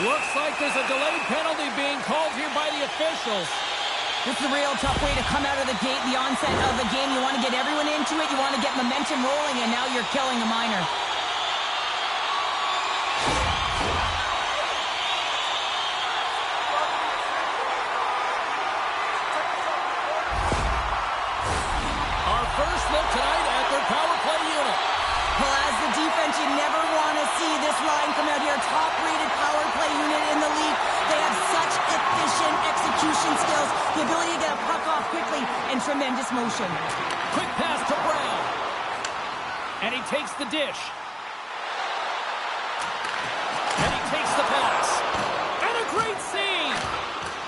Looks like there's a delayed penalty being called here by the officials. This is a real tough way to come out of the gate, the onset of the game. You want to get everyone into it. You want to get momentum rolling, and now you're killing a minor. Our first look tonight at their power play unit. Well, as the defense, you never want to see this line come out here. Top-rated power play unit in the league. They have such efficient execution skills, the ability to get a puck off quickly, and tremendous motion. Quick pass to Brown. And he takes the dish. And he takes the pass. And a great save.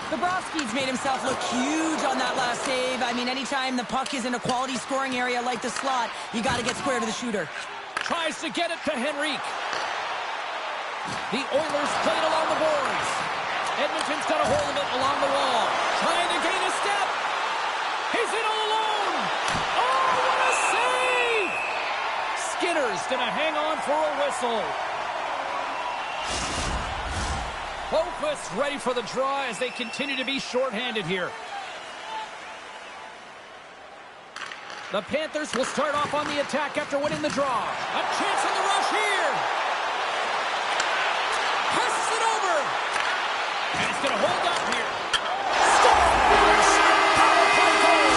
Bobrovsky's made himself look huge on that last save. I mean, anytime the puck is in a quality scoring area like the slot, you got to get square to the shooter. Tries to get it to Henrique. The Oilers played along the boards. Edmonton's got a hold of it along the wall. Trying to gain a step. He's in all alone. Oh, what a save! Skinner's going to hang on for a whistle. Boquist's ready for the draw as they continue to be shorthanded here. The Panthers will start off on the attack after winning the draw. A chance in the rush here. Passes it over. And it's going to hold up here. Scores! Power play goal!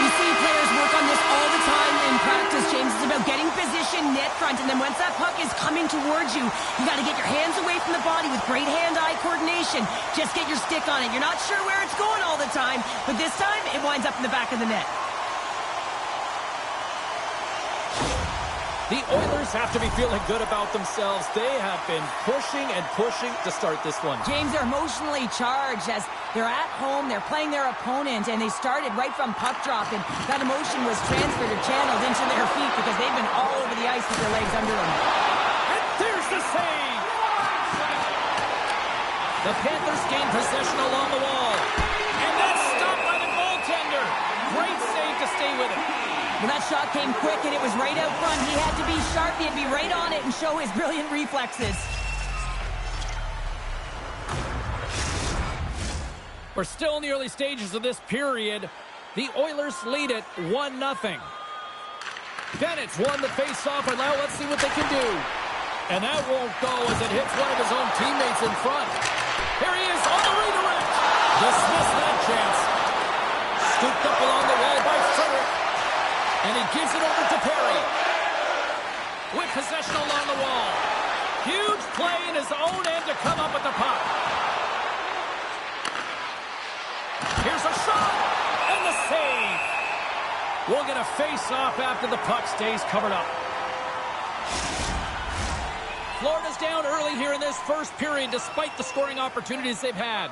You see players work on this all the time in practice, James. It's about getting position net front, and then once that puck is coming towards you, you got to get your hands away from the body with great hand-eye coordination. Just get your stick on it. You're not sure where it's going all the time, but this time it winds up in the back of the net. The Oilers have to be feeling good about themselves. They have been pushing and pushing to start this one. James, they're emotionally charged as they're at home, they're playing their opponent, and they started right from puck drop, and that emotion was transferred or channeled into their feet because they've been all over the ice with their legs under them. And there's the save! The Panthers gain possession along the wall. And that's stopped by the goaltender. Great save to stay with it. Well, that shot came quick, and it was right out front. He had to be sharp. He had to be right on it and show his brilliant reflexes. We're still in the early stages of this period. The Oilers lead it 1-0. Bennett's won the face-off, and now let's see what they can do. And that won't go as it hits one of his own teammates in front. Here he is on the redirect. Dismiss that chance. Scooped up along the wall by Frederick. And he gives it over to Perry. With possession along the wall. Huge play in his own end to come up with the puck. Here's a shot. And the save. We'll get a face-off after the puck stays covered up. Florida's down early here in this first period despite the scoring opportunities they've had.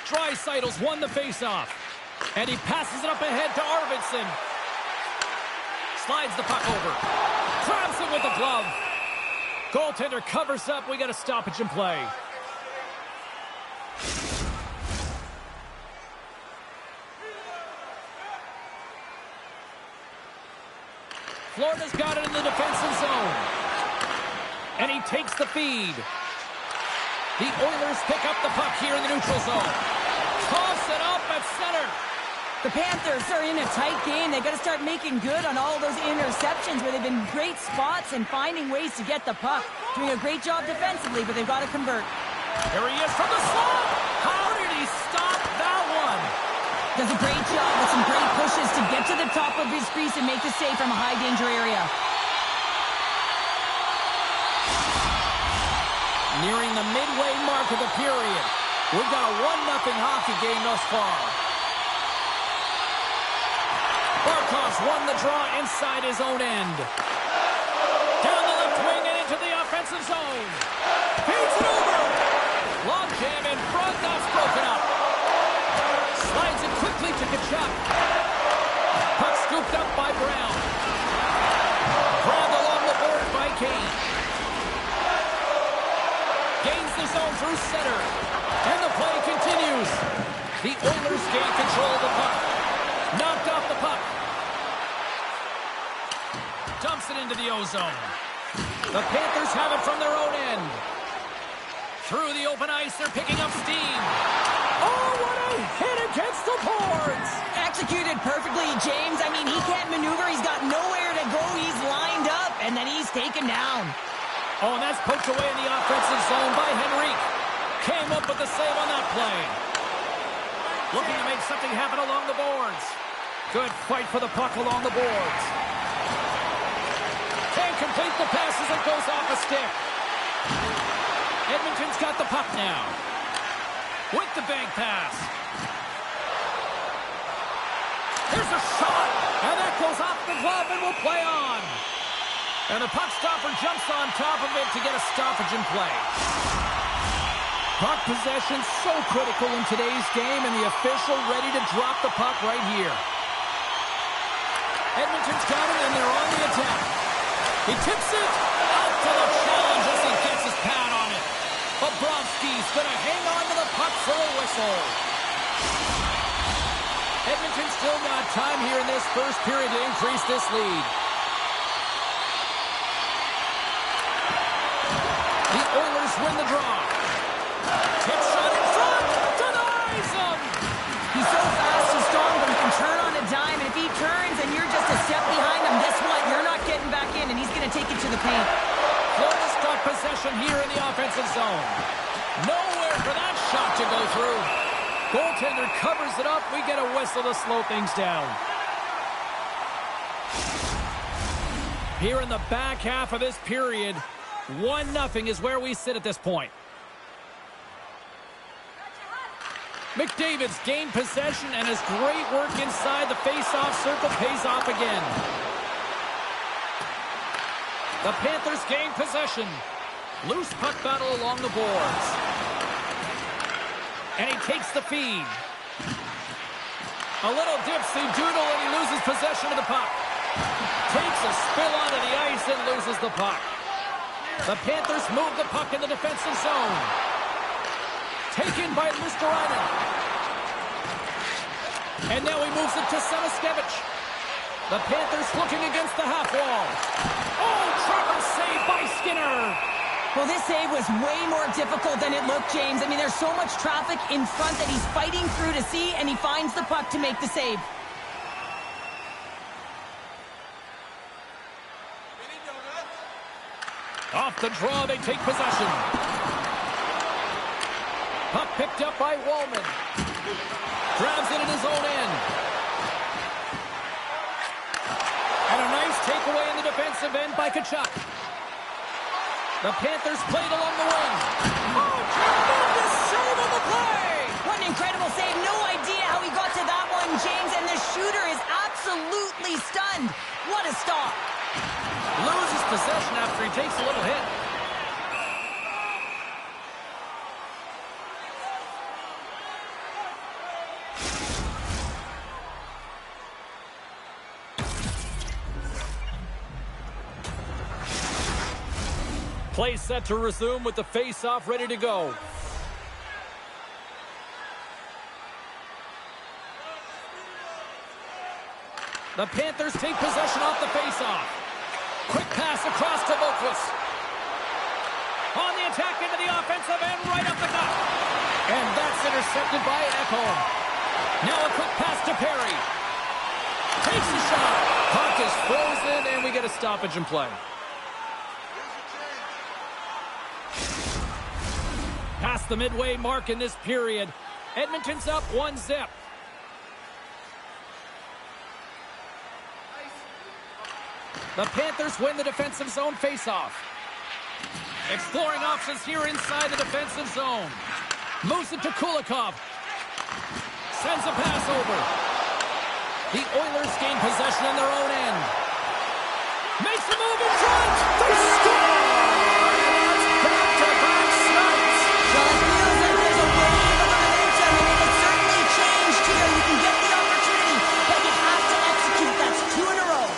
Draisaitl's won the face-off. And he passes it up ahead to Arvidsson. Slides the puck over. Grabs it with the glove. Goaltender covers up. We got a stoppage in play. Florida's got it in the defensive zone. And he takes the feed. The Oilers pick up the puck here in the neutral zone. Toss it up at center. The Panthers are in a tight game. They got to start making good on all those interceptions where they've been great spots and finding ways to get the puck. Doing a great job defensively, but they've got to convert. Here he is from the slot. How did he stop that one? Does a great job with some great pushes to get to the top of his crease and make the save from a high-danger area. Nearing the midway mark of the period. We've got a 1-0 hockey game thus far. Barkov's won the draw inside his own end. Down the left wing and into the offensive zone. Feeds it over. Long jam in front. That's broken up. Slides it quickly to Kachuk. Puck scooped up by Brown. Grabbed along the board by Kane. Gains the zone through center. And the play continues. The Oilers gain control of the puck. Knocked off into the ozone. The Panthers have it from their own end. Through the open ice, they're picking up steam. Oh, what a hit against the boards! Executed perfectly, James. I mean, he can't maneuver. He's got nowhere to go. He's lined up, and then he's taken down. Oh, and that's poked away in the offensive zone by Henrique. Came up with the save on that play. Looking to make something happen along the boards. Good fight for the puck along the boards. Can't complete the pass as it goes off a stick. Edmonton's got the puck now. With the bank pass. Here's a shot. And that goes off the glove and will play on. And the puck stopper jumps on top of it to get a stoppage in play. Puck possession so critical in today's game, and the official ready to drop the puck right here. Edmonton's got it, and they're on the attack. He tips it out to the challenge as he gets his pad on it. Bobrovsky's going to hang on to the puck for a whistle. Edmonton's still got time here in this first period to increase this lead. The Oilers win the draw. Tip shot in front. Denies him. He's so fast and strong, but he can turn on a dime. And if he turns and you're just a step behind him, guess what? You're not getting back in, and he's going to take it to the paint. Florida's got possession here in the offensive zone. Nowhere for that shot to go through. Goaltender covers it up. We get a whistle to slow things down. Here in the back half of this period, 1-0 is where we sit at this point. McDavid's gained possession, and his great work inside the face-off circle pays off again. The Panthers gain possession. Loose puck battle along the boards. And he takes the feed. A little dipsy-doodle, and he loses possession of the puck. Takes a spill onto the ice and loses the puck. The Panthers move the puck in the defensive zone. Taken by Luskerainen. And now he moves it to Samaskevich. The Panthers looking against the half wall. Oh, tremor save by Skinner. Well, this save was way more difficult than it looked, James. I mean, there's so much traffic in front that he's fighting through to see, and he finds the puck to make the save. Off the draw, they take possession. Puck picked up by Wallman. Grabs it at his own end. And a nice takeaway in the defensive end by Tkachuk. The Panthers played along the wing. Oh, tremendous save on the play! What an incredible save. No idea how he got to that one, James, and the shooter is absolutely stunned. What a stop. Loses possession after he takes a little hit. Play set to resume with the face-off ready to go. The Panthers take possession off the face-off. Quick pass across to Boqvist. On the attack into the offensive end, right up the gut. And that's intercepted by Ekholm. Now a quick pass to Perry. Takes the shot. Puck is frozen, and we get a stoppage in play. Past the midway mark in this period. Edmonton's up 1-0. The Panthers win the defensive zone faceoff. Exploring options here inside the defensive zone. Moves it to Kulikov. Sends a pass over. The Oilers gain possession on their own end. Makes a move in front. They score! Back-to-back snaps. Well, it feels like there's a wave of momentum, and it has certainly changed here. You can get the opportunity, but you have to execute. That's 2 in a row.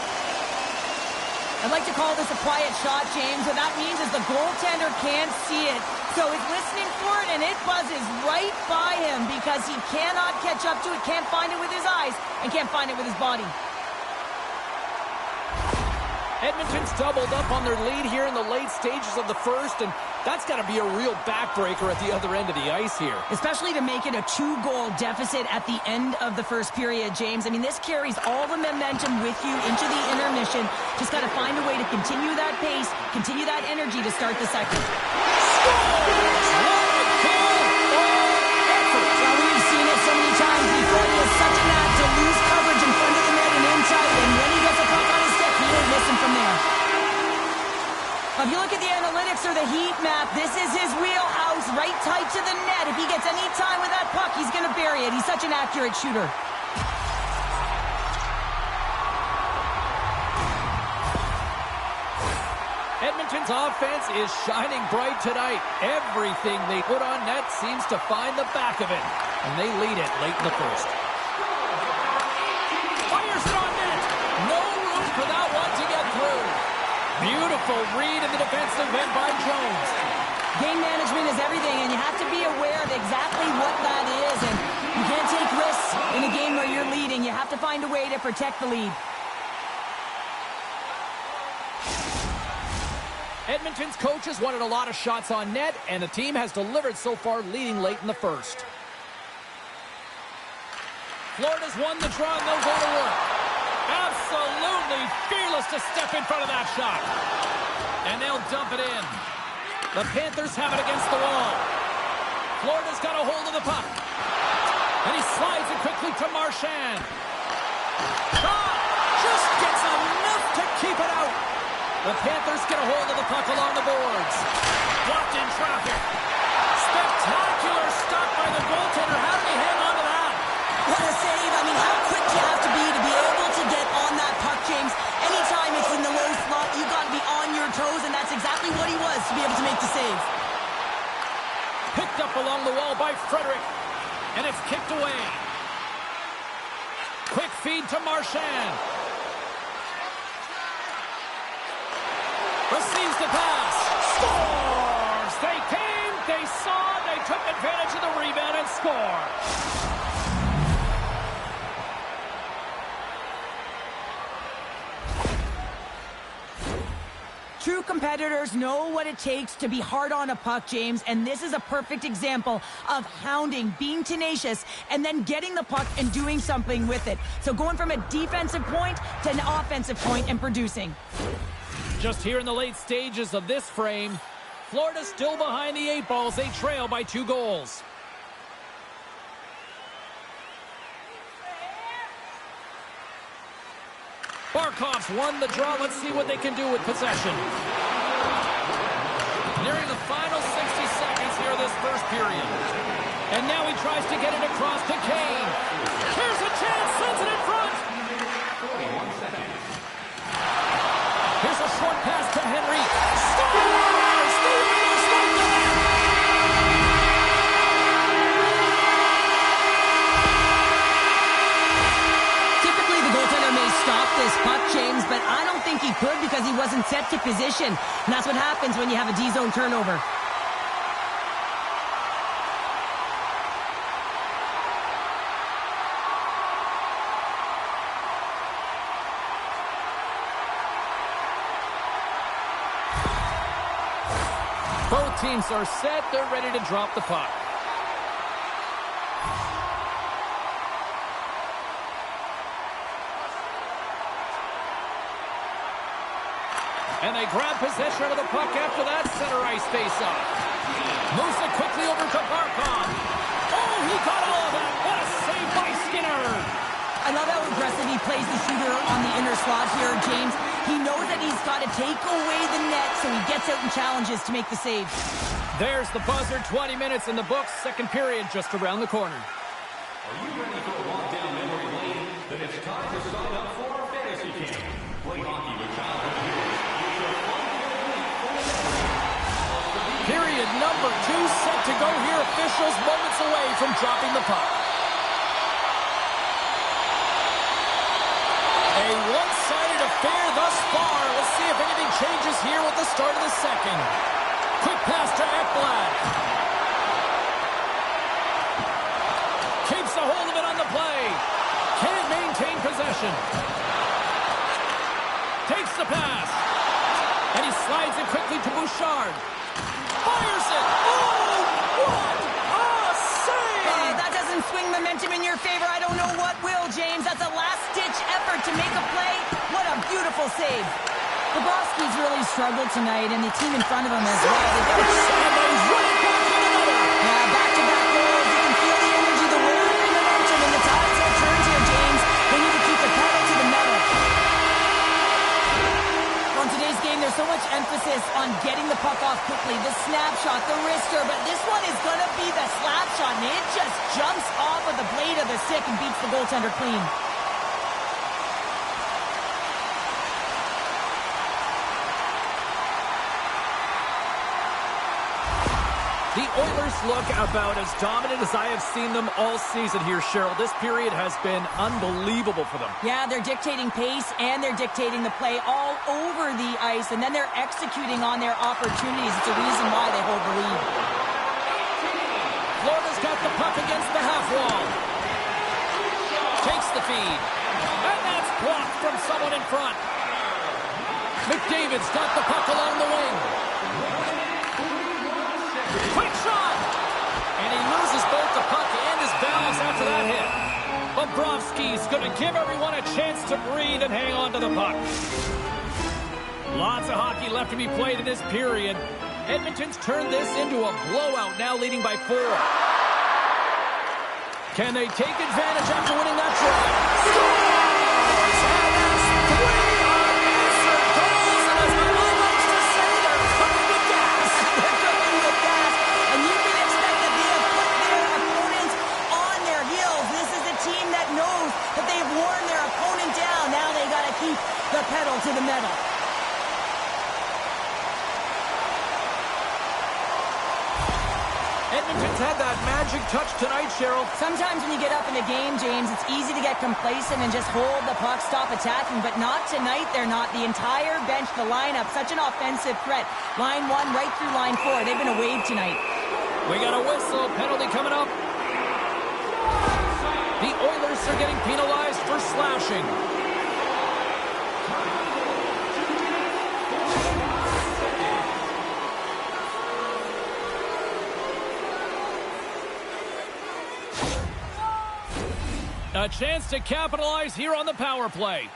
I'd like to call this a quiet shot, James. What that means is the goaltender can't see it. So he's listening for it, and it buzzes right by him because he cannot catch up to it, can't find it with his eyes, and can't find it with his body. Edmonton's doubled up on their lead here in the late stages of the first, and that's got to be a real backbreaker at the other end of the ice here. Especially to make it a 2-goal deficit at the end of the first period, James. I mean, this carries all the momentum with you into the intermission. Just got to find a way to continue that pace, continue that energy to start the second. Well, we've seen it so many times before. He has such a knack to lose coverage in front of the net and in tight, and when he gets a puck on his stick, he ain't missing from there. If you look at the analytics or the heat map, this is his wheelhouse, right tight to the net. If he gets any time with that puck, he's going to bury it. He's such an accurate shooter. Edmonton's offense is shining bright tonight. Everything they put on net seems to find the back of it, and they lead it late in the first. Fires it on net. No room for that one to get through. Beautiful read in the defensive end by Jones. Game management is everything, and you have to be aware of exactly what that is, and you can't take risks in a game where you're leading. You have to find a way to protect the lead. Edmonton's coaches wanted a lot of shots on net, and the team has delivered so far, leading late in the first. Florida's won the draw, and they'll go to work. Absolutely fearless to step in front of that shot. And they'll dump it in. The Panthers have it against the wall. Florida's got a hold of the puck. And he slides it quickly to Marchand. Just gets enough to keep it out. The Panthers get a hold of the puck along the boards. Blocked in traffic. Spectacular stop by the goaltender. How did he hang on to that? What a save. I mean, how quick you have to be able to get on that puck, James. Anytime it's in the low slot, you got to be on your toes, and that's exactly what he was to be able to make the save. Picked up along the wall by Frederick, and it's kicked away. Quick feed to Marchand. Receives the pass. Scores! They came, they saw, they took advantage of the rebound and score. True competitors know what it takes to be hard on a puck, James, and this is a perfect example of hounding, being tenacious, and then getting the puck and doing something with it. So going from a defensive point to an offensive point and producing. Just here in the late stages of this frame, Florida's still behind the 8 balls. They trail by 2 goals. Barkov's won the draw. Let's see what they can do with possession. Nearing the final 60 seconds here of this first period. And now he tries to get it across to Kane. Here's a chance, sends it in front. Here's a short pass to Henry. Scores! The Oilers win the net! Typically, the goaltender may stop this puck, James, but I don't think he could because he wasn't set to position. And that's what happens when you have a D-zone turnover. Both teams are set. They're ready to drop the puck. And they grab possession of the puck after that center ice face-off. Moves it quickly over to Barkov. Oh, he got all of that. What a save by Skinner. I love how aggressive he plays the shooter on the inner slot here, James. He knows that he's got to take away the net, so he gets out and challenges to make the save. There's the buzzer. 20 minutes in the books. Second period just around the corner. Are you ready for a walk down memory lane? Then it's time to sign up for our fantasy camp. Play hockey with childhood heroes. Period number 2 set to go here. Officials moments away from dropping the puck. A one-sided affair thus far. Let's see if anything changes here with the start of the second. Quick pass to Ekblad. Keeps a hold of it on the play. Can't maintain possession. Takes Fakes the pass. And he slides it quickly to Bouchard. Fires it. Oh, what a save! Oh, that doesn't swing momentum in your favor. I don't know what will, James. That's a last-ditch effort to make a play. What a beautiful save. Bobrovsky's really struggled tonight, and the team in front of him as well. Yeah, back-to-back goals. You can feel the energy, the whirling momentum, and the tides have turned here, James. They need to keep the pedal to the metal. On today's game, there's so much emphasis on getting the puck off quickly, the snapshot, the wrister, but this one is going to be the slap shot, and it just jumps off of the blade of the stick and beats the goaltender clean. The Oilers look about as dominant as I have seen them all season here, Cheryl. This period has been unbelievable for them. Yeah, they're dictating pace and they're dictating the play all over the ice, and then they're executing on their opportunities. It's a reason why they hold the lead. Florida's got the puck against the half wall. Takes the feed. And that's blocked from someone in front. McDavid's got the puck along the wing. Quick shot! And he loses both the puck and his balance after that hit. Bobrovsky's going to give everyone a chance to breathe and hang on to the puck. Lots of hockey left to be played in this period. Edmonton's turned this into a blowout, now leading by 4. Can they take advantage after winning that draw? Scores! And that's 3 unanswered goals, and as my mom likes to say, they're cooking with gas. They're cooking with gas, and you can expect that they have put their opponents on their heels. This is a team that knows that they've worn their opponent down. Now they got to keep the pedal to the metal. Edmonton's had that magic touch tonight, Cheryl. Sometimes when you get up in a game, James, it's easy to get complacent and just hold the puck, stop attacking, but not tonight. They're not. The entire bench, the lineup, such an offensive threat. Line 1 right through line 4. They've been a wave tonight. We got a whistle. Penalty coming up. The Oilers are getting penalized for slashing. A chance to capitalize here on the power play.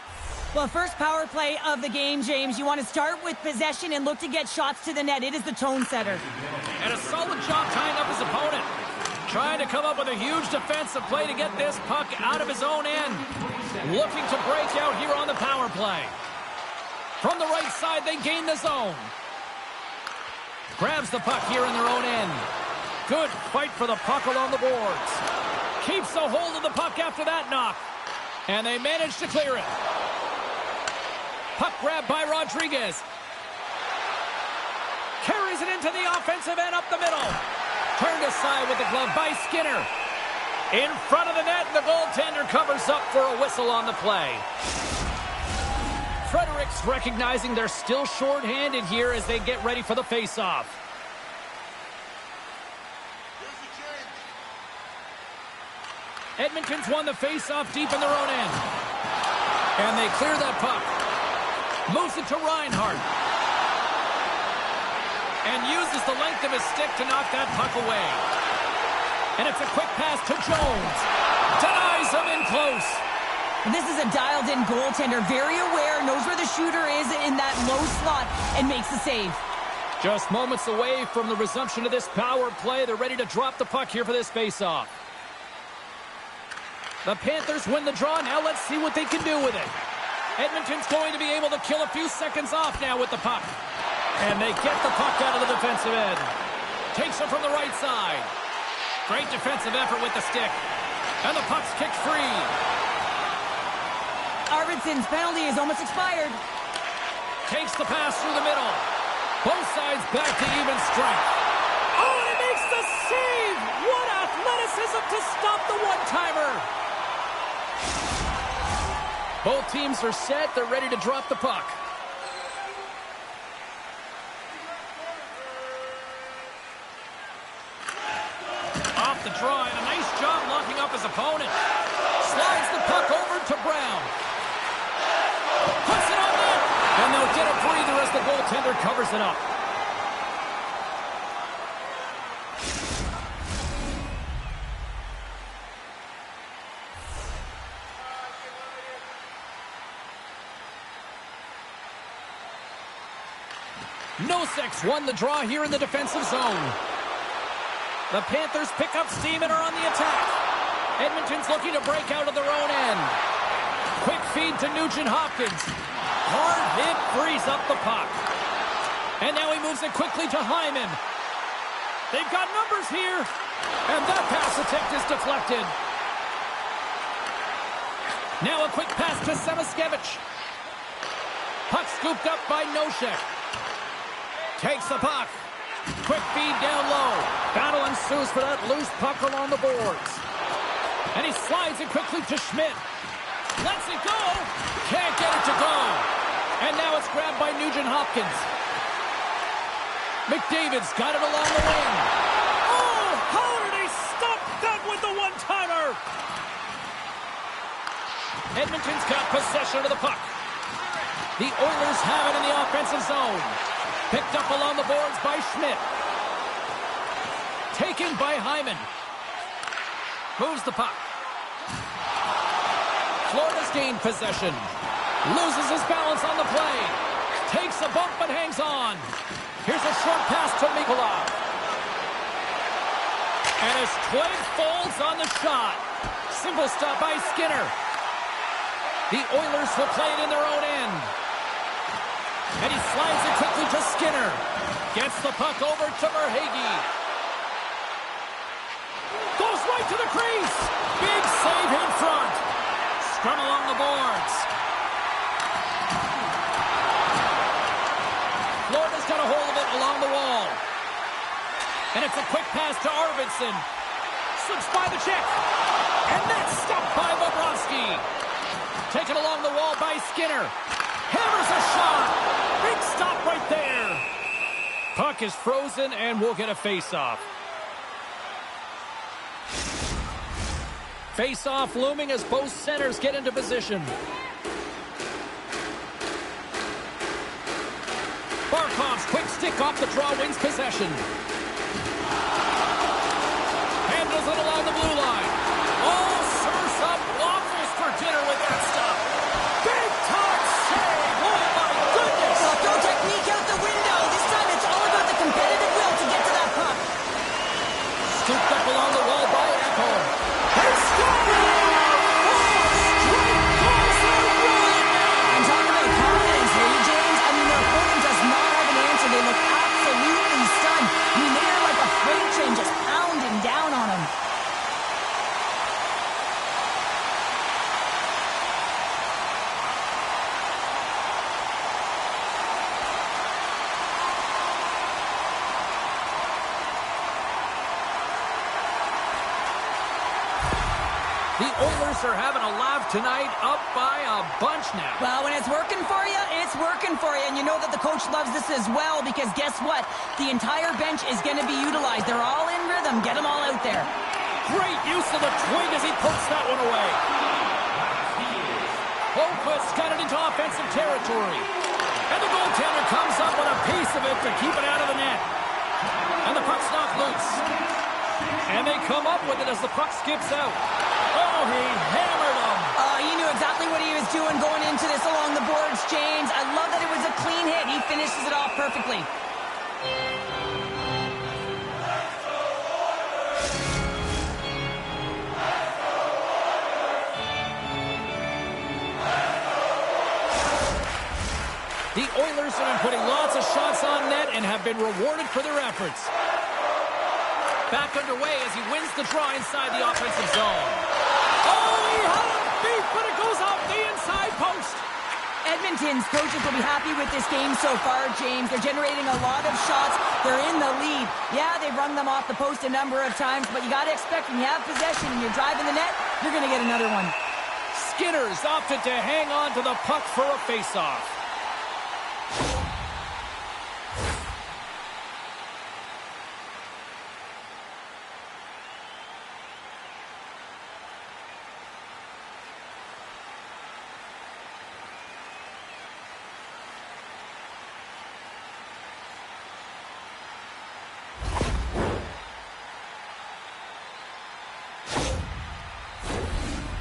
Well, first power play of the game, James. You want to start with possession and look to get shots to the net. It is the tone setter. And a solid job tying up his opponent. Trying to come up with a huge defensive play to get this puck out of his own end. Looking to break out here on the power play. From the right side, they gain the zone. Grabs the puck here in their own end. Good fight for the puck along the boards. Keeps a hold of the puck after that knock. And they manage to clear it. Puck grabbed by Rodriguez. Carries it into the offensive end up the middle. Turned aside with the glove by Skinner. In front of the net, and the goaltender covers up for a whistle on the play. Fredericks recognizing they're still short-handed here as they get ready for the face-off. Edmonton's won the face-off deep in their own end. And they clear that puck. Moves it to Reinhart. And uses the length of his stick to knock that puck away. And it's a quick pass to Jones. Denies him in close. This is a dialed-in goaltender. Very aware, knows where the shooter is in that low slot, and makes the save. Just moments away from the resumption of this power play. They're ready to drop the puck here for this face-off. The Panthers win the draw. Now let's see what they can do with it. Edmonton's going to be able to kill a few seconds off now with the puck. And they get the puck out of the defensive end. Takes it from the right side. Great defensive effort with the stick. And the puck's kicked free. Arvidsson's penalty is almost expired. Takes the pass through the middle. Both sides back to even strength. Oh, and he makes the save! What athleticism to stop the one-timer! Both teams are set. They're ready to drop the puck. Off the draw, and a nice job locking up his opponent. Slides the puck over to Brown. Puts it on net, and covers it up. Nosek won the draw here in the defensive zone. The Panthers pick up steam and are on the attack. Edmonton's looking to break out of their own end. Quick feed to Nugent-Hopkins. Hard hit frees up the puck. And now he moves it quickly to Hyman. They've got numbers here. And that pass attempt is deflected. Now a quick pass to Samaskevich. Puck scooped up by Nosek. Takes the puck. Quick feed down low. Battle ensues for that loose puck along the boards. And he slides it quickly to Schmidt. Lets it go. Can't get it to go. And now it's grabbed by Nugent-Hopkins. McDavid's got it along the wing. Oh, how did he stop that with the one-timer? Edmonton's got possession of the puck. The Oilers have it in the offensive zone. Picked up along the boards by Schmidt. Taken by Hyman. Moves the puck. Florida's gained possession. Loses his balance on the play. Takes a bump but hangs on. Here's a short pass to Mikolov. And his twig folds on the shot. Simple stop by Skinner. The Oilers will play it in their own end. And he slides it quickly to Skinner. Gets the puck over to Verhaeghe. Goes right to the crease. Big save in front. Scrum along the boards. Florida's got a hold of it along the wall. And it's a quick pass to Arvidsson. Slips by the check. And that's stopped by Bobrovsky. Taken along the wall by Skinner. Hammers a shot. Big stop right there. Puck is frozen and we'll get a face-off. Face-off looming as both centers get into position. Barkov's quick stick off the draw wins possession. Handles it along the blue line. Oh, serves up waffles for dinner with that stuff. Big time save. Oh, my goodness. Well, throw technique out the window. This time it's all about the competitive will to get to that puck. Scooped up along the wall by Ekholm. He scores! I'm talking about confidence here, James. I mean, their opponent does not have an answer. They look absolutely stunned. I mean, they are like a freight train just pounding down on them. The Oilers are having a laugh tonight, up by a bunch now. Well, when it's working for you, it's working for you. And you know that the coach loves this as well because guess what? The entire bench is going to be utilized. They're all in rhythm. Get them all out there. Great use of the twig as he pokes that one away. Holmquist got it into offensive territory. And the goaltender comes up with a piece of it to keep it out of the net. And the puck's knocked loose. And they come up with it as the puck skips out. Oh, he hammered him. He knew exactly what he was doing going into this along the boards, James. I love that it was a clean hit. He finishes it off perfectly. The Oilers have been putting lots of shots on net and have been rewarded for their efforts. Back underway as he wins the draw inside the offensive zone. Oh, he had him beat, but it goes off the inside post. Edmonton's coaches will be happy with this game so far, James. They're generating a lot of shots. They're in the lead. Yeah, they've rung them off the post a number of times, but you got to expect when you have possession and you're driving the net, you're going to get another one. Skinner's opted to hang on to the puck for a faceoff.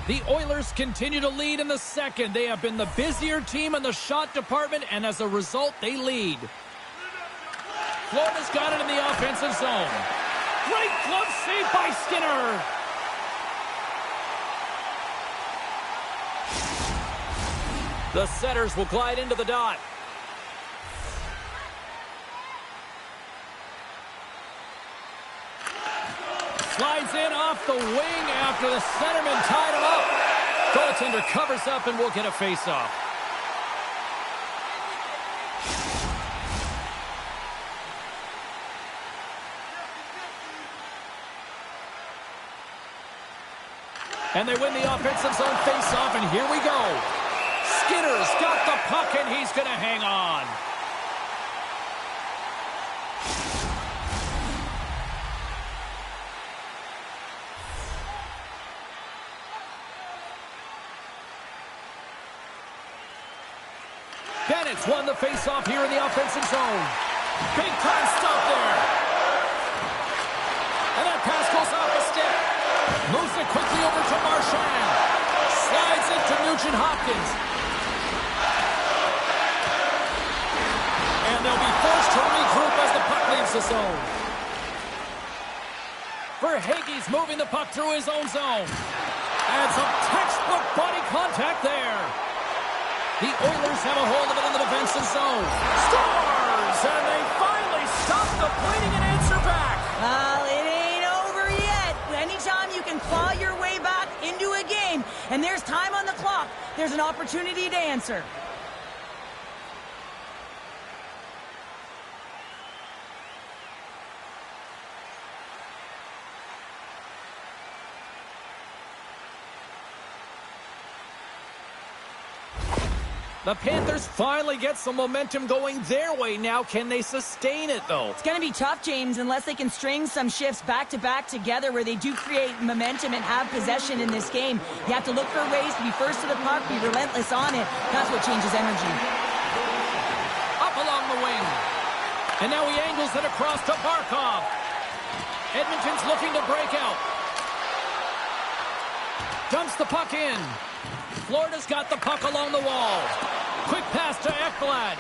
The Oilers continue to lead in the second. They have been the busier team in the shot department, and as a result, they lead. Florida's got it in the offensive zone. Great glove save by Skinner. The setters will glide into the dot. Slides in off the wing after the centerman tied him up. Goaltender covers up and will get a face-off. And they win the offensive zone face-off, and here we go. Skinner's got the puck, and he's going to hang on. Bennett's won the face-off here in the offensive zone. Big-time stop there. And that pass goes off the stick. Moves it quickly over to Marchand. Slides into Nugent-Hopkins. And they'll be forced to regroup as the puck leaves the zone. Verhaeghe's moving the puck through his own zone. And some textbook body contact there. The Oilers have a hold of it in the defensive zone. Scores! And they finally stop the bleeding and answer back. Well, it ain't over yet. Anytime you can claw your way back into a game, and there's time on the clock, there's an opportunity to answer. The Panthers finally get some momentum going their way now. Can they sustain it, though? It's going to be tough, James, unless they can string some shifts back-to-back together where they do create momentum and have possession in this game. You have to look for ways to be first to the puck, be relentless on it. That's what changes energy. Up along the wing. And now he angles it across to Barkov. Edmonton's looking to break out. Dumps the puck in. Florida's got the puck along the wall. Quick pass to Ekblad.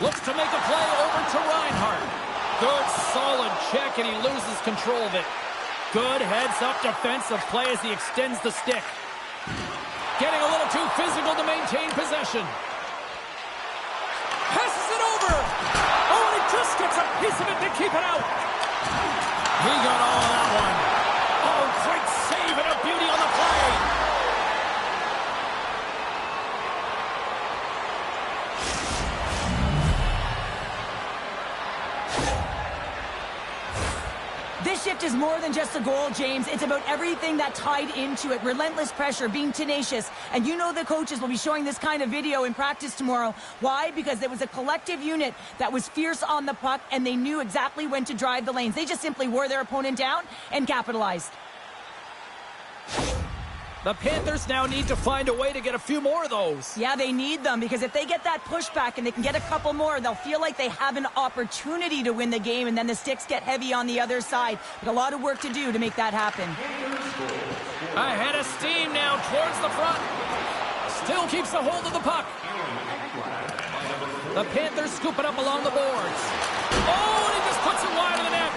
Looks to make a play over to Reinhart. Good, solid check, and he loses control of it. Good heads-up defensive play as he extends the stick. Getting a little too physical to maintain possession. Passes it over. Oh, and he just gets a piece of it to keep it out. He got all of that one. Oh, great save and a beauty on the play. This shift is more than just a goal, James. It's about everything that tied into it. Relentless pressure, being tenacious. And you know the coaches will be showing this kind of video in practice tomorrow. Why? Because there was a collective unit that was fierce on the puck, and they knew exactly when to drive the lanes. They just simply wore their opponent down and capitalized. The Panthers now need to find a way to get a few more of those. Yeah, they need them, because if they get that pushback and they can get a couple more, they'll feel like they have an opportunity to win the game, and then the sticks get heavy on the other side. But a lot of work to do to make that happen. Ahead of steam now towards the front. Still keeps a hold of the puck. The Panthers scoop it up along the boards. Oh, and he just puts it wide of the net.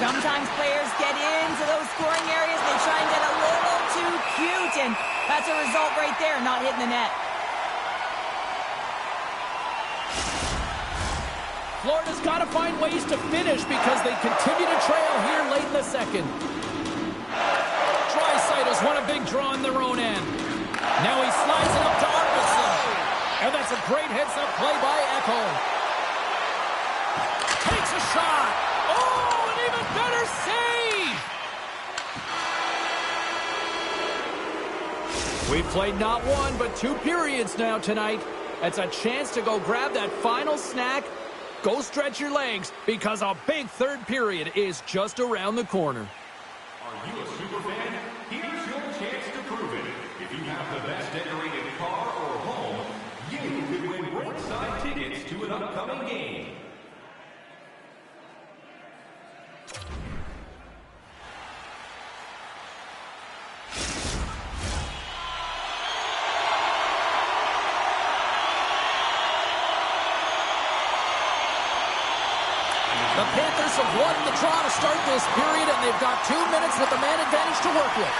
Sometimes players get into those scoring areas, they try and get a little too cute, and that's a result right there, not hitting the net. Florida's got to find ways to finish because they continue to trail here late in the second. Draisaitl's won a big draw in their own end. Now he slides it up to Arvidsson. And that's a great heads-up play by Echo. Takes a shot. Oh, an even better save! We've played not one, but 2 periods now tonight. It's a chance to go grab that final snack. Go stretch your legs, because a big third period is just around the corner. Are you a super fan? Here's your chance to prove it. If you have the best decorated car or home, you could win ringside tickets to an upcoming game. Panthers have won the draw to start this period, and they've got 2 minutes with the man advantage to work with.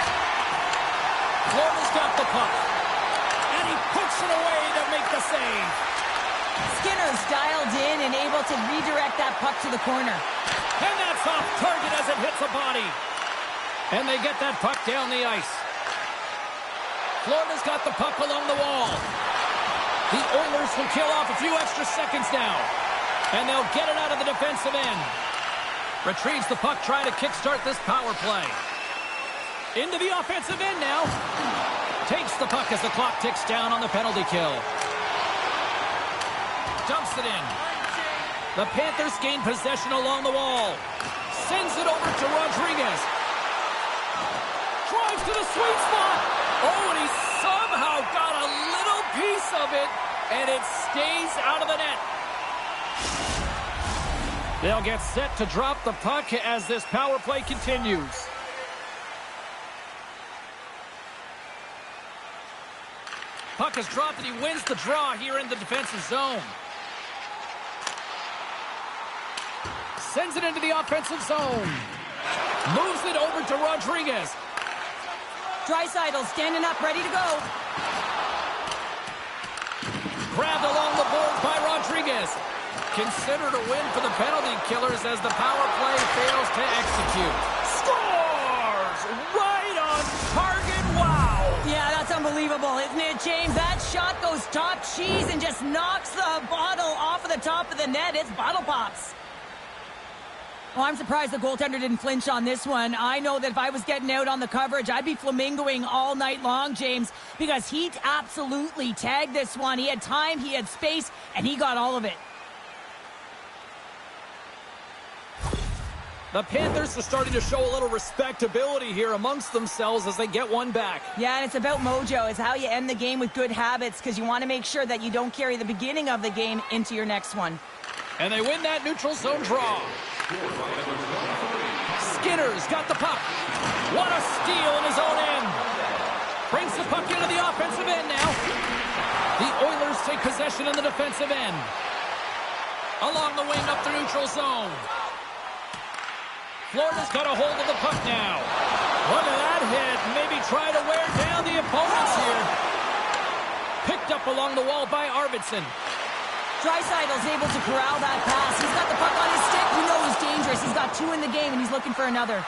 Florida's got the puck. And he puts it away to make the save. Skinner's dialed in and able to redirect that puck to the corner. And that's off target as it hits a body. And they get that puck down the ice. Florida's got the puck along the wall. The Oilers will kill off a few extra seconds now. And they'll get it out of the defensive end. Retrieves the puck, trying to kickstart this power play. Into the offensive end now. Takes the puck as the clock ticks down on the penalty kill. Dumps it in. The Panthers gain possession along the wall. Sends it over to Rodriguez. Drives to the sweet spot. Oh, and he somehow got a little piece of it, and it stays out of the net. They'll get set to drop the puck as this power play continues. Puck is dropped, and he wins the draw here in the defensive zone. Sends it into the offensive zone. Moves it over to Rodriguez. Draisaitl standing up, ready to go. Grabbed along the boards by Rodriguez. Considered a win for the penalty killers as the power play fails to execute. Scores! Right on target. Wow! Yeah, that's unbelievable, isn't it, James? That shot goes top cheese and just knocks the bottle off of the top of the net. It's bottle pops. Well, I'm surprised the goaltender didn't flinch on this one. I know that if I was getting out on the coverage, I'd be flamingoing all night long, James, because he absolutely tagged this one. He had time, he had space, and he got all of it. The Panthers are starting to show a little respectability here amongst themselves as they get one back. Yeah, and it's about mojo. It's how you end the game with good habits, because you want to make sure that you don't carry the beginning of the game into your next one. And they win that neutral zone draw. Skinner's got the puck. What a steal in his own end. Brings the puck into the offensive end now. The Oilers take possession in the defensive end. Along the wing up the neutral zone. Florida's got a hold of the puck now. Look at that hit. Maybe try to wear down the opponents here. Picked up along the wall by Arvidsson. Draisaitl's able to corral that pass. He's got the puck on his stick. You know he's dangerous. He's got 2 in the game, and he's looking for another.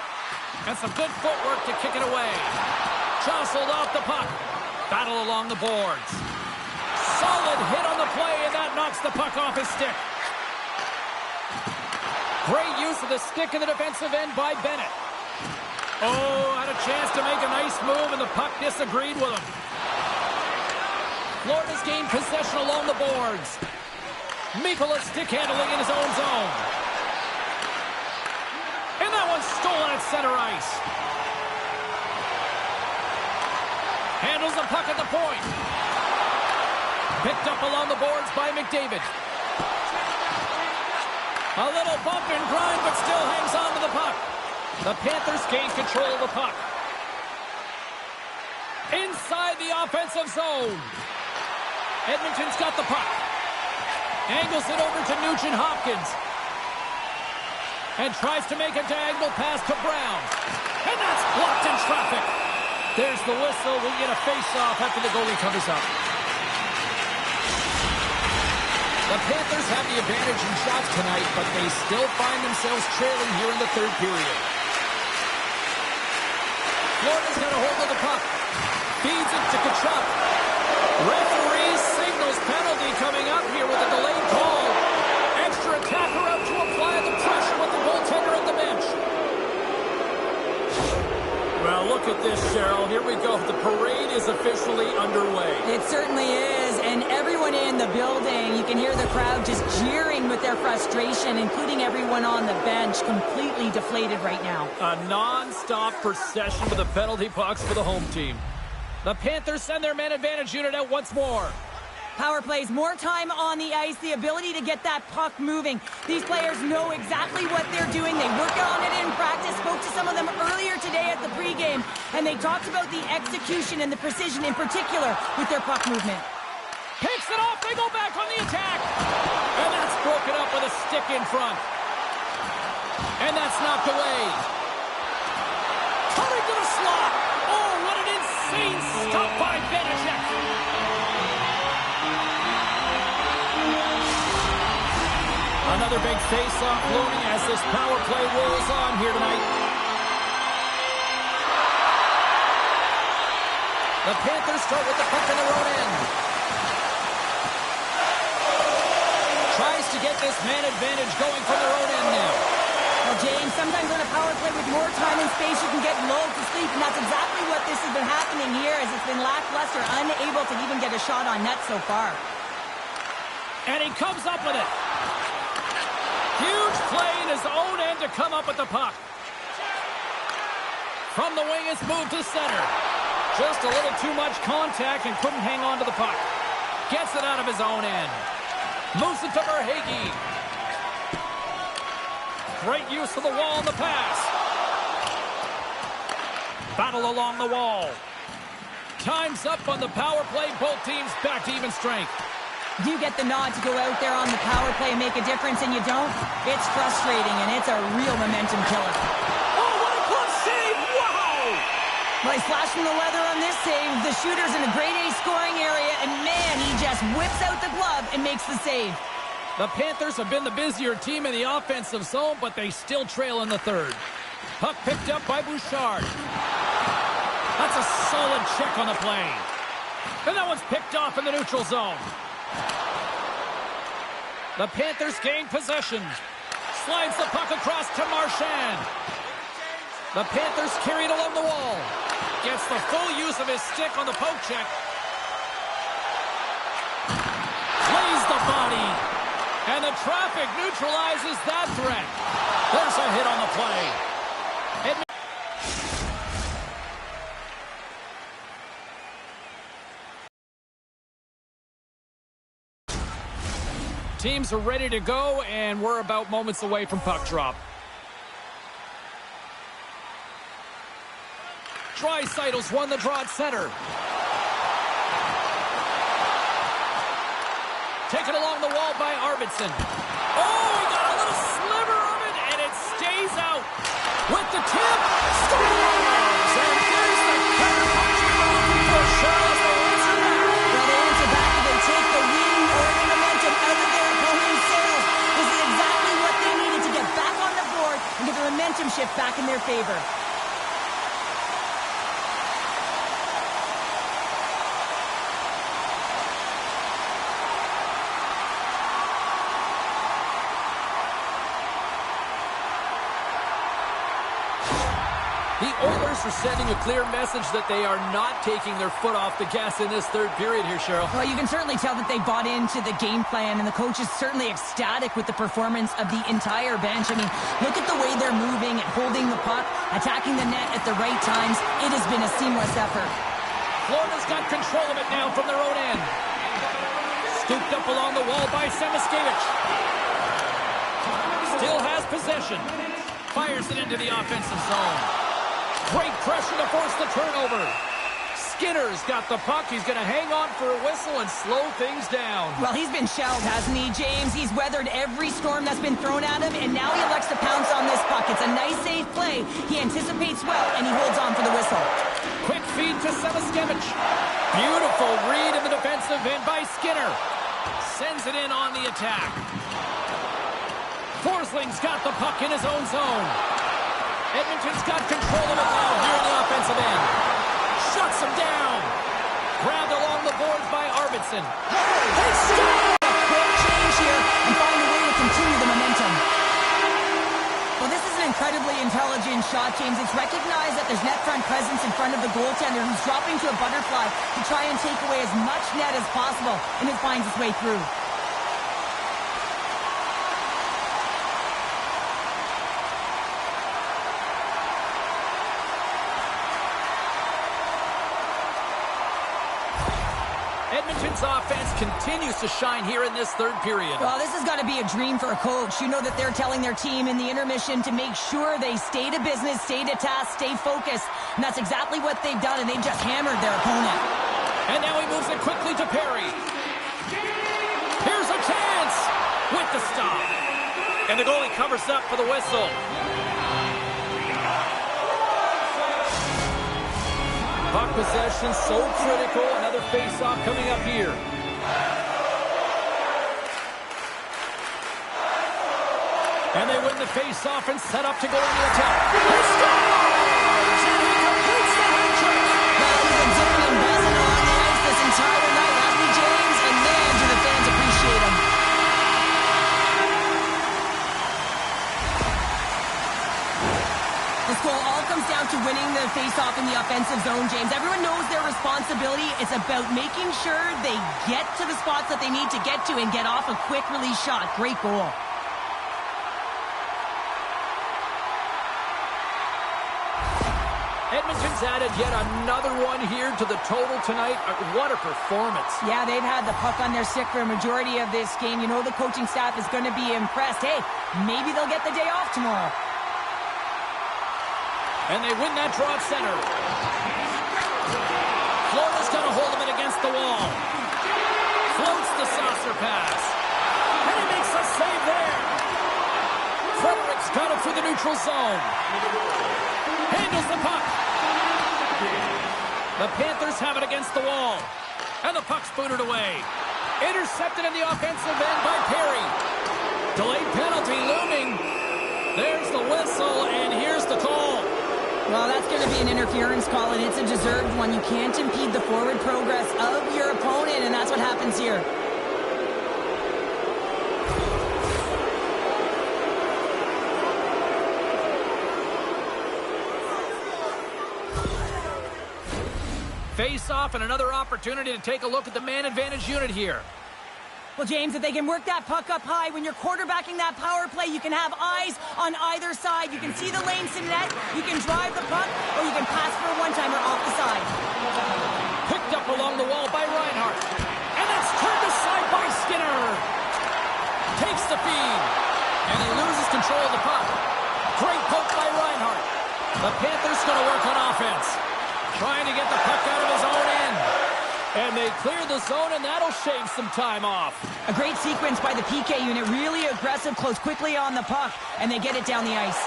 And some good footwork to kick it away. Jostled off the puck. Battle along the boards. Solid hit on the play, and that knocks the puck off his stick. Great use of the stick in the defensive end by Bennett. Oh, had a chance to make a nice move, and the puck disagreed with him. Florida's gained possession along the boards. Mikola's stick handling in his own zone. And that one's stolen at center ice. Handles the puck at the point. Picked up along the boards by McDavid. A little bump and grind, but still hangs on to the puck. The Panthers gain control of the puck. Inside the offensive zone. Edmonton's got the puck. Angles it over to Nugent-Hopkins. And tries to make a diagonal pass to Brown. And that's blocked in traffic. There's the whistle. We get a face-off after the goalie covers up. The Panthers have the advantage in shots tonight, but they still find themselves trailing here in the third period. Florida's got a hold of the puck. Feeds it to Tkachuk. Referee signals penalty coming up here with a delayed call. Extra attacker out to apply the pressure with the goaltender at the bench. Well, look at this, Cheryl. Here we go. The parade is officially underway. It certainly is, and everyone in the building, you can hear the crowd just jeering with their frustration, including everyone on the bench, completely deflated right now. A non-stop procession with the penalty pucks for the home team. The Panthers send their man advantage unit out once more. Power plays, more time on the ice, the ability to get that puck moving. These players know exactly what they're doing. They work on it in practice. Spoke to some of them earlier today at the pregame, and they talked about the execution and the precision in particular with their puck movement. Picks it off. They go back on the attack. And that's broken up with a stick in front. And that's knocked away. Coming to the slot. Oh, what an insane stop by Benešek. Another big face-off looming as this power play rolls on here tonight. The Panthers start with the puck in their own end. Tries to get this man advantage going from their own end now. Well, James, sometimes on a power play with more time and space, you can get lulled to sleep, and that's exactly what this has been happening here, as it's been lackluster, unable to even get a shot on net so far. And he comes up with it. Huge play in his own end to come up with the puck. From the wing, it's moved to center. Just a little too much contact and couldn't hang on to the puck. Gets it out of his own end. Moves it to Verhaeghe. Great use of the wall and the pass. Battle along the wall. Time's up on the power play. Both teams back to even strength. You get the nod to go out there on the power play and make a difference, and you don't? It's frustrating, and it's a real momentum killer. Oh, what a glove save! Wow! Well, he's flashing the leather on this save. The shooter's in a grade A scoring area, and man, he just whips out the glove and makes the save. The Panthers have been the busier team in the offensive zone, but they still trail in the third. Puck picked up by Bouchard. That's a solid check on the play. And that one's picked off in the neutral zone. The Panthers gain possession. Slides the puck across to Marchand. The Panthers carried along the wall. Gets the full use of his stick on the poke check. Plays the body. And the traffic neutralizes that threat. There's a hit on the play. Teams are ready to go, and we're about moments away from puck drop. Draisaitl's won the draw at center. Taken along the wall by Arvidsson. Oh, he got a little sliver of it, and it stays out. With the tip, scores! And there's the counterpunch we were looking for. Charles, they answer back. Well, they answer back and they take the wind or the momentum out of their opponent's sails. This is exactly what they needed to get back on the board and get the momentum shift back in their favor. The Oilers are sending a clear message that they are not taking their foot off the gas in this third period here, Cheryl. Well, you can certainly tell that they bought into the game plan, and the coach is certainly ecstatic with the performance of the entire bench. I mean, look at the way they're moving and holding the puck, attacking the net at the right times. It has been a seamless effort. Florida's got control of it now from their own end. Scooped up along the wall by Semiskevich. Still has possession. Fires it into the offensive zone. Great pressure to force the turnover. Skinner's got the puck. He's going to hang on for a whistle and slow things down. Well, he's been shelled, hasn't he, James? He's weathered every storm that's been thrown at him, and now he elects to pounce on this puck. It's a nice, safe play. He anticipates well, and he holds on for the whistle. Quick feed to Semiskevich. Beautiful read in the defensive end by Skinner. Sends it in on the attack. Forsling's got the puck in his own zone. Edmonton's got control of it now here in the offensive end. Shuts him down. Grabbed along the boards by Arvidsson. They score! A quick change here and find a way to continue the momentum. Well, this is an incredibly intelligent shot, James. It's recognized that there's net front presence in front of the goaltender who's dropping to a butterfly to try and take away as much net as possible, and it finds its way through. Edmonton's offense continues to shine here in this third period. Well, this has got to be a dream for a coach. You know that they're telling their team in the intermission to make sure they stay to business, stay to task, stay focused. And that's exactly what they've done, and they've just hammered their opponent. And now he moves it quickly to Perry. Here's a chance with the stop. And the goalie covers up for the whistle. Puck possession so critical. Another face-off coming up here. And they win the face-off and set up to go into attack. They scores! And he completes the hat trick! Now we've been dipping and buzzing on the ice this entire night, haven't we, James? And man, do the fans appreciate him. This goal all comes down to winning the face-off in the offensive zone, James. Everyone knows their responsibility. It's about making sure they get to the spots that they need to get to and get off a quick release shot. Great goal. Edmonton's added yet another one here to the total tonight. What a performance. Yeah, they've had the puck on their stick for a majority of this game. You know the coaching staff is going to be impressed. Hey, maybe they'll get the day off tomorrow. And they win that draw at center. Florida's going to hold him in against the wall. Floats the saucer pass. And he makes a save there. Frederick's got it through the neutral zone. Handles the puck. The Panthers have it against the wall. And the puck's booted away. Intercepted in the offensive end by Perry. Delayed penalty looming. There's the whistle, and here's the call. Well, that's going to be an interference call, and it's a deserved one. You can't impede the forward progress of your opponent, and that's what happens here. Face off and another opportunity to take a look at the man advantage unit here. Well, James, if they can work that puck up high, when you're quarterbacking that power play, you can have eyes on either side. You can see the lanes to net, you can drive the puck, or you can pass for a one-timer off the side. Picked up along the wall by Reinhart. And that's turned aside by Skinner. Takes the feed. And he loses control of the puck. Great poke by Reinhart. The Panthers going to work on offense. Trying to get the puck out of his own end. And they clear the zone, and that'll shave some time off. A great sequence by the PK unit. Really aggressive, close quickly on the puck, and they get it down the ice.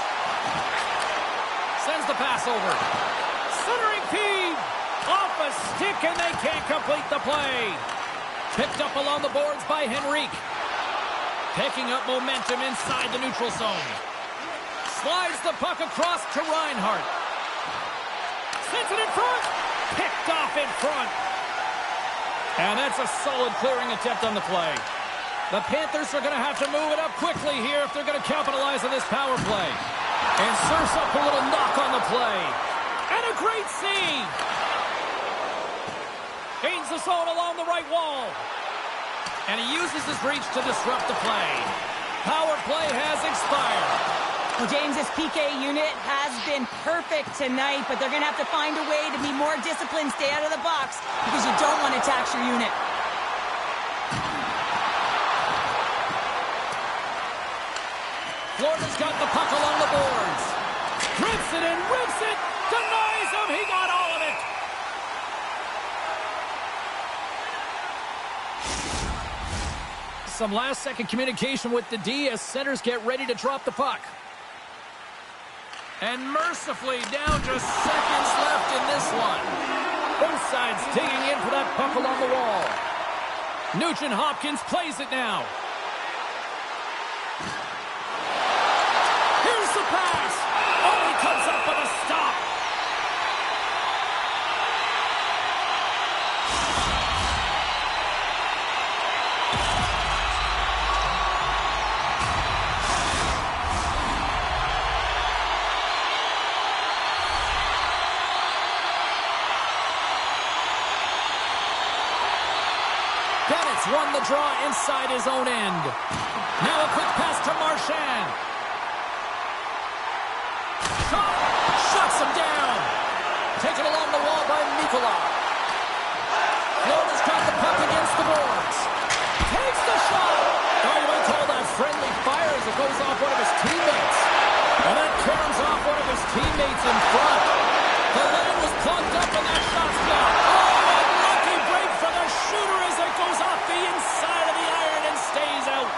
Sends the pass over. Centering feed. Off a stick, and they can't complete the play. Picked up along the boards by Henrique. Picking up momentum inside the neutral zone. Slides the puck across to Reinhart. Sends it in front. Picked off in front. And that's a solid clearing attempt on the play. The Panthers are going to have to move it up quickly here if they're going to capitalize on this power play. And serves up a little knock on the play. And a great save. Gains the zone along the right wall. And he uses his reach to disrupt the play. Power play has expired. Well, James, this PK unit has been perfect tonight, but they're going to have to find a way to be more disciplined, stay out of the box, because you don't want to tax your unit. Florida's got the puck along the boards. Rips it and rips it. Denies him. He got all of it. Some last-second communication with the D as centers get ready to drop the puck. And mercifully down to seconds left in this one. Both sides digging in for that puck along the wall. Nugent-Hopkins plays it now. Here's the pass. Oh, he comes up with a stop. Bennett's won the draw inside his own end. Now a quick pass to Marchand. Shuts him down. Taken along the wall by Mikula. Florida's got the puck against the boards. Takes the shot. Oh, you might call that friendly fire as it goes off one of his teammates. And that caroms off one of his teammates in front. The lane was plugged up and that shot's blocked. Oh, a lucky break for the shooter as it goes off the inside of the iron and stays out.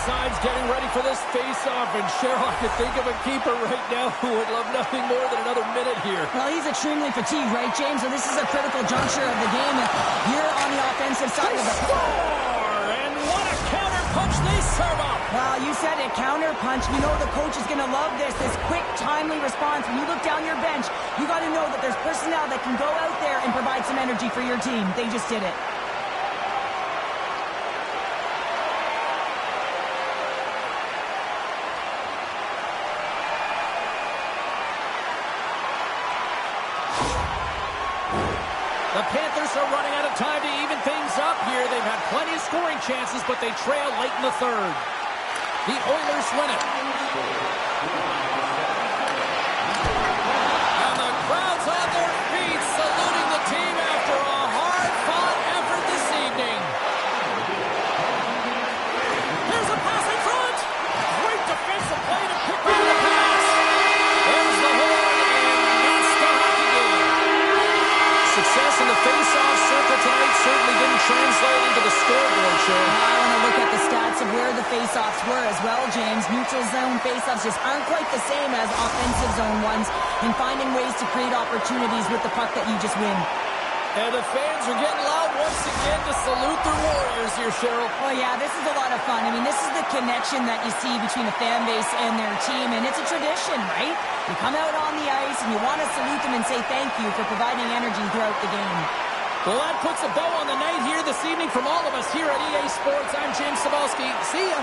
sides getting ready for this face-off, and Cheryl, I could think of a keeper right now who would love nothing more than another minute here. Well, he's extremely fatigued, right, James? So this is a critical juncture of the game. Here on the offensive side of the score! And what a counter punch they serve up! Well, you said it, counter punch. We know the coach is going to love this quick, timely response. When you look down your bench, you got to know that there's personnel that can go out there and provide some energy for your team. They just did it. The Panthers are running out of time to even things up here. They've had plenty of scoring chances, but they trail late in the third. The Oilers win it. And the crowd's on their feet, saluting the team after a hard-fought effort this evening. Here's a pass in front. Great defensive play to pick up the pass. There's the horn, and that's the hockey game. Success in the face-off circle tonight certainly didn't translate into the scoreboard, show. I want to look at the stats of where the face-offs were as well, James. Neutral zone face-offs just aren't quite the same as offensive zone ones, and finding ways to create opportunities with the puck that you just win. And the fans are getting loud once again to salute their Warriors here, Cheryl. Oh, yeah, this is a lot of fun. I mean, this is the connection that you see between a fan base and their team, and it's a tradition, right? You come out on the ice, and you want to salute them and say thank you for providing energy throughout the game. Well, that puts a bow on the night here this evening from all of us here at EA Sports. I'm James Cebulski. See ya.